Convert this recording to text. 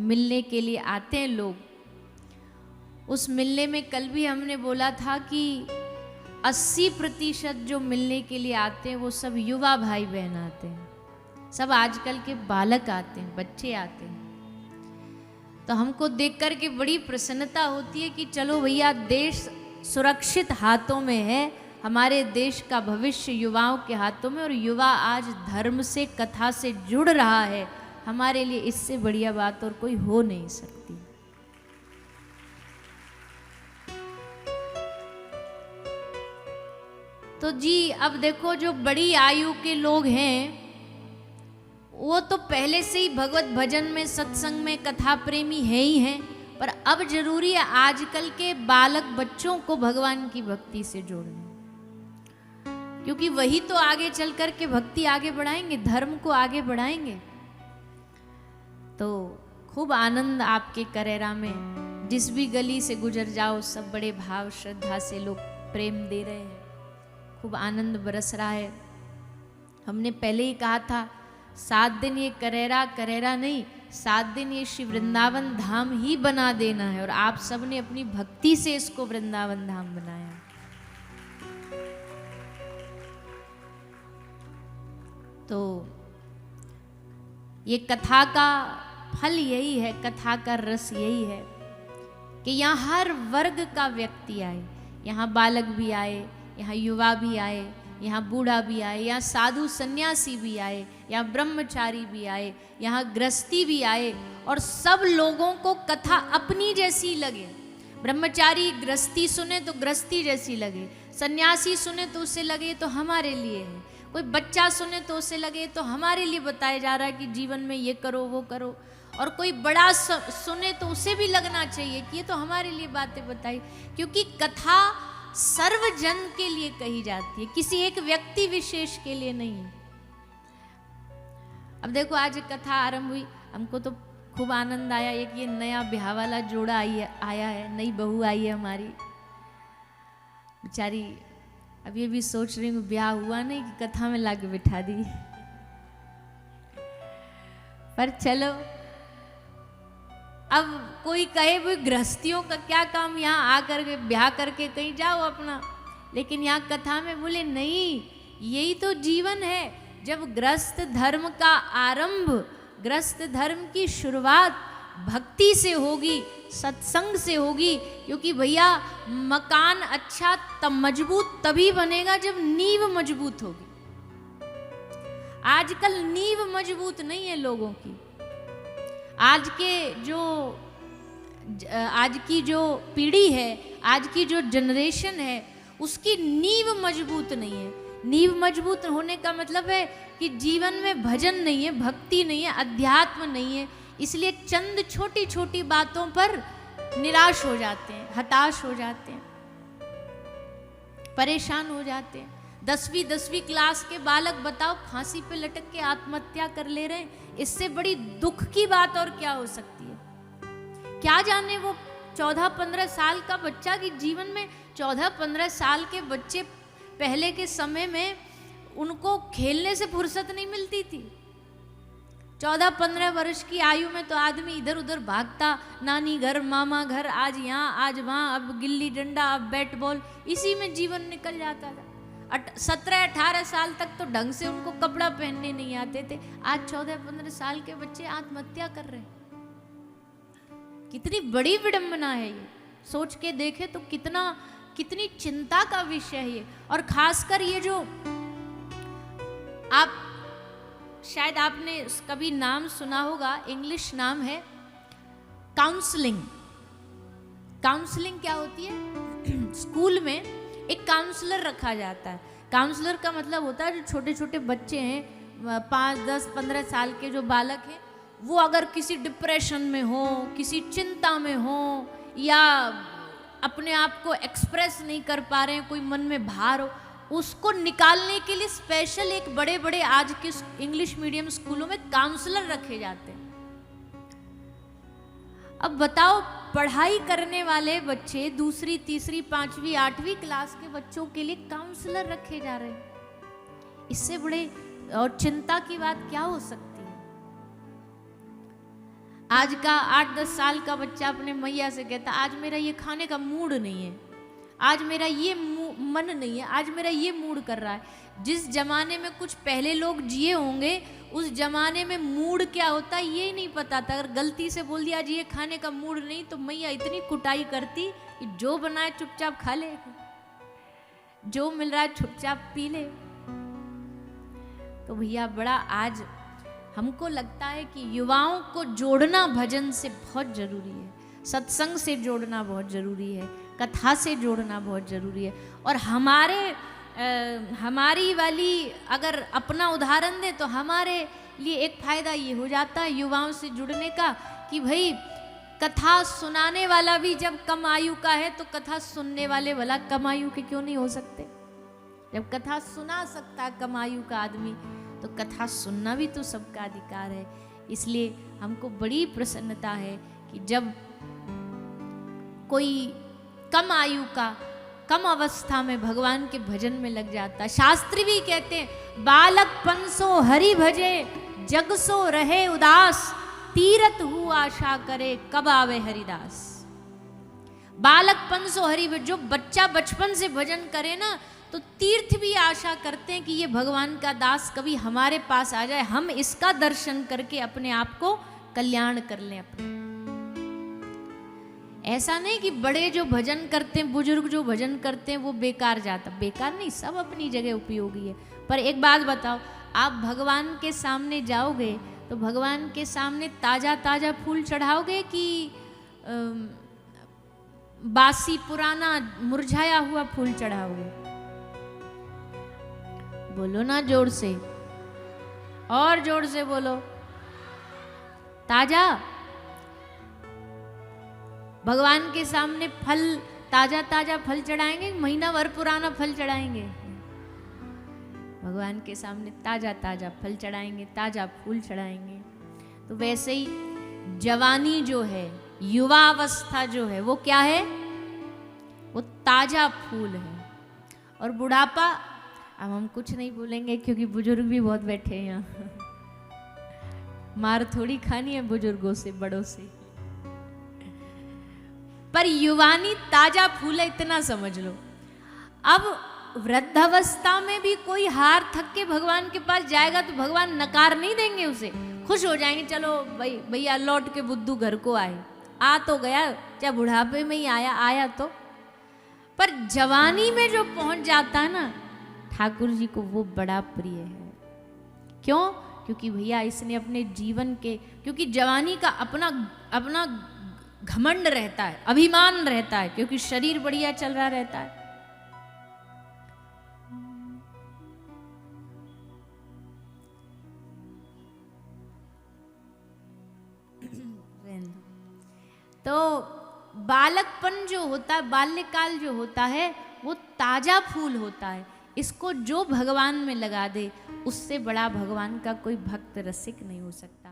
मिलने के लिए आते हैं लोग। उस मिलने में कल भी हमने बोला था कि 80% जो मिलने के लिए आते हैं वो सब युवा भाई बहन आते हैं, सब आजकल के बालक आते हैं, बच्चे आते हैं। तो हमको देख कर के बड़ी प्रसन्नता होती है कि चलो भैया देश सुरक्षित हाथों में है, हमारे देश का भविष्य युवाओं के हाथों में, और युवा आज धर्म से, कथा से जुड़ रहा है। हमारे लिए इससे बढ़िया बात और कोई हो नहीं सकती। तो जी अब देखो, जो बड़ी आयु के लोग हैं वो तो पहले से ही भगवत भजन में, सत्संग में कथा प्रेमी है ही हैं, पर अब जरूरी है आजकल के बालक बच्चों को भगवान की भक्ति से जोड़ना, क्योंकि वही तो आगे चल कर के भक्ति आगे बढ़ाएंगे, धर्म को आगे बढ़ाएंगे। तो खूब आनंद आपके करेरा में, जिस भी गली से गुजर जाओ सब बड़े भाव श्रद्धा से लोग प्रेम दे रहे हैं, खूब आनंद बरस रहा है। हमने पहले ही कहा था 7 दिन ये करेरा, करेरा नहीं, 7 दिन ये श्री वृंदावन धाम ही बना देना है, और आप सब ने अपनी भक्ति से इसको वृंदावन धाम बनाया। तो ये कथा का फल यही है, कथा का रस यही है कि यहाँ हर वर्ग का व्यक्ति आए, यहाँ बालक भी आए, यहाँ युवा भी आए, यहाँ बूढ़ा भी आए, यहाँ साधु सन्यासी भी आए, यहाँ ब्रह्मचारी भी आए, यहाँ गृहस्थी भी आए, और सब लोगों को कथा अपनी जैसी लगे। ब्रह्मचारी गृहस्थी सुने तो गृहस्थी जैसी लगे, सन्यासी सुने तो उसे लगे तो हमारे लिए है, कोई बच्चा सुने तो उसे लगे तो हमारे लिए बताया जा रहा है कि जीवन में ये करो वो करो, और कोई बड़ा सुने तो उसे भी लगना चाहिए कि ये तो हमारे लिए बातें बताई, क्योंकि कथा सर्वजन के लिए कही जाती है, किसी एक व्यक्ति विशेष के लिए नहीं है। अब देखो आज कथा आरंभ हुई, हमको तो खूब आनंद आया। एक ये नया ब्याह वाला जोड़ा आया है, नई बहू आई है हमारी बेचारी। अब ये भी सोच रही हूँ ब्याह हुआ नहीं कि कथा में लाके बिठा दी, पर चलो अब कोई कहे भाई गृहस्थियों का क्या काम, यहाँ आकर के ब्याह करके कहीं जाओ अपना, लेकिन यहाँ कथा में बोले नहीं, यही तो जीवन है। जब गृहस्थ धर्म का आरंभ, गृहस्थ धर्म की शुरुआत भक्ति से होगी, सत्संग से होगी, क्योंकि भैया मकान अच्छा तब मजबूत तभी बनेगा जब नींव मजबूत होगी। आजकल नींव मजबूत नहीं है लोगों की। आज की जो पीढ़ी है, आज की जो जनरेशन है, उसकी नींव मजबूत नहीं है। नींव मजबूत होने का मतलब है कि जीवन में भजन नहीं है, भक्ति नहीं है, अध्यात्म नहीं है, इसलिए चंद छोटी छोटी बातों पर निराश हो जाते हैं, हताश हो जाते हैं, परेशान हो जाते हैं। 10वीं क्लास के बालक बताओ फांसी पे लटक के आत्महत्या कर ले रहे हैं, इससे बड़ी दुख की बात और क्या हो सकती है। क्या जाने वो 14-15 साल का बच्चा की जीवन में, 14-15 साल के बच्चे पहले के समय में उनको खेलने से फुर्सत नहीं मिलती थी। 14-15 वर्ष की आयु में तो आदमी इधर उधर भागता, नानी घर, मामा घर, आज यहाँ आज वहाँ, अब गिल्ली डंडा, अब बैट बॉल, इसी में जीवन निकल जाता था। 17-18 साल तक तो ढंग से उनको कपड़ा पहनने नहीं आते थे। आज 14-15 साल के बच्चे आत्महत्या कर रहे हैं। कितनी बड़ी विडंबना है ये, सोच के देखे तो कितनी चिंता का विषय है ये। और खासकर ये जो आप शायद आपने कभी नाम सुना होगा, इंग्लिश नाम है काउंसलिंग। काउंसलिंग क्या होती है? स्कूल में एक काउंसलर रखा जाता है। काउंसलर का मतलब होता है जो छोटे छोटे बच्चे हैं, 5, 10, 15 साल के जो बालक हैं, वो अगर किसी डिप्रेशन में हो, किसी चिंता में हो, या अपने आप को एक्सप्रेस नहीं कर पा रहे हैं, कोई मन में भार हो, उसको निकालने के लिए स्पेशल एक बड़े बड़े आज के इंग्लिश मीडियम स्कूलों में काउंसलर रखे जाते हैं। अब बताओ, पढ़ाई करने वाले बच्चे, 2री, 3री, 5वीं, 8वीं क्लास के बच्चों के लिए काउंसलर रखे जा रहे हैं। इससे बड़े और चिंता की बात क्या हो सकती है? आज का 8-10 साल का बच्चा अपने मैया से कहता आज मेरा ये खाने का मूड नहीं है, आज मेरा ये मन नहीं है, आज मेरा ये मूड कर रहा है। जिस जमाने में कुछ पहले लोग जिए होंगे उस जमाने में मूड क्या होता है ये नहीं पता था। अगर गलती से बोल दिया आज ये खाने का मूड नहीं तो मैया इतनी कुटाई करती कि जो बनाए चुपचाप खा ले, जो मिल रहा है चुपचाप पी ले। तो भैया बड़ा आज हमको लगता है कि युवाओं को जोड़ना भजन से बहुत जरूरी है, सत्संग से जोड़ना बहुत जरूरी है, कथा से जोड़ना बहुत जरूरी है। और हमारी वाली अगर अपना उदाहरण दें तो हमारे लिए एक फायदा ये हो जाता है युवाओं से जुड़ने का कि भाई कथा सुनाने वाला भी जब कम आयु का है तो कथा सुनने वाले वाला कम आयु के क्यों नहीं हो सकते। जब कथा सुना सकता कम आयु का आदमी तो कथा सुनना भी तो सबका अधिकार है। इसलिए हमको बड़ी प्रसन्नता है कि जब कोई कम आयु का कम अवस्था में भगवान के भजन में लग जाता है। शास्त्री भी कहते हैं बालकपन सो हरि भजे जग सो रहे उदास, तीरथ हु आशा करे कब आवे हरिदास। बालकपन सो हरि भजे, जो बच्चा बचपन से भजन करे ना तो तीर्थ भी आशा करते हैं कि ये भगवान का दास कभी हमारे पास आ जाए, हम इसका दर्शन करके अपने आप को कल्याण कर लें अपने। ऐसा नहीं कि बड़े जो भजन करते हैं, बुजुर्ग जो भजन करते हैं वो बेकार जाता, बेकार नहीं, सब अपनी जगह उपयोगी है। पर एक बात बताओ, आप भगवान के सामने जाओगे तो भगवान के सामने ताजा ताजा फूल चढ़ाओगे कि बासी पुराना मुरझाया हुआ फूल चढ़ाओगे? बोलो ना जोर से, और जोर से बोलो। ताजा भगवान के सामने फल, ताजा ताजा फल चढ़ाएंगे, महीना भर पुराना फल चढ़ाएंगे? भगवान के सामने ताजा ताजा फल चढ़ाएंगे, ताजा फूल चढ़ाएंगे। तो वैसे ही जवानी जो है, युवा अवस्था जो है वो क्या है? वो ताजा फूल है। और बुढ़ापा, अब हम कुछ नहीं बोलेंगे क्योंकि बुजुर्ग भी बहुत बैठे हैं यहाँ। मार थोड़ी खानी है बुजुर्गों से, बड़ों से। पर युवानी ताजा फूल है, इतना समझ लो। अब वृद्धावस्था में भी कोई हार थक के भगवान के पास जाएगा तो भगवान नकार नहीं देंगे उसे, खुश हो जाएंगे, चलो भाई भैया लौट के बुद्धू घर को आए, आ तो गया, चाहे बुढ़ापे में ही आया तो। पर जवानी में जो पहुंच जाता है ना ठाकुर जी को, वो बड़ा प्रिय है। क्यों? क्योंकि भैया इसने अपने जीवन के, क्योंकि जवानी का अपना घमंड रहता है, अभिमान रहता है, क्योंकि शरीर बढ़िया चल रहा रहता है। तो बालकपन जो होता है, बाल्यकाल जो होता है वो ताजा फूल होता है। इसको जो भगवान में लगा दे उससे बड़ा भगवान का कोई भक्त रसिक नहीं हो सकता।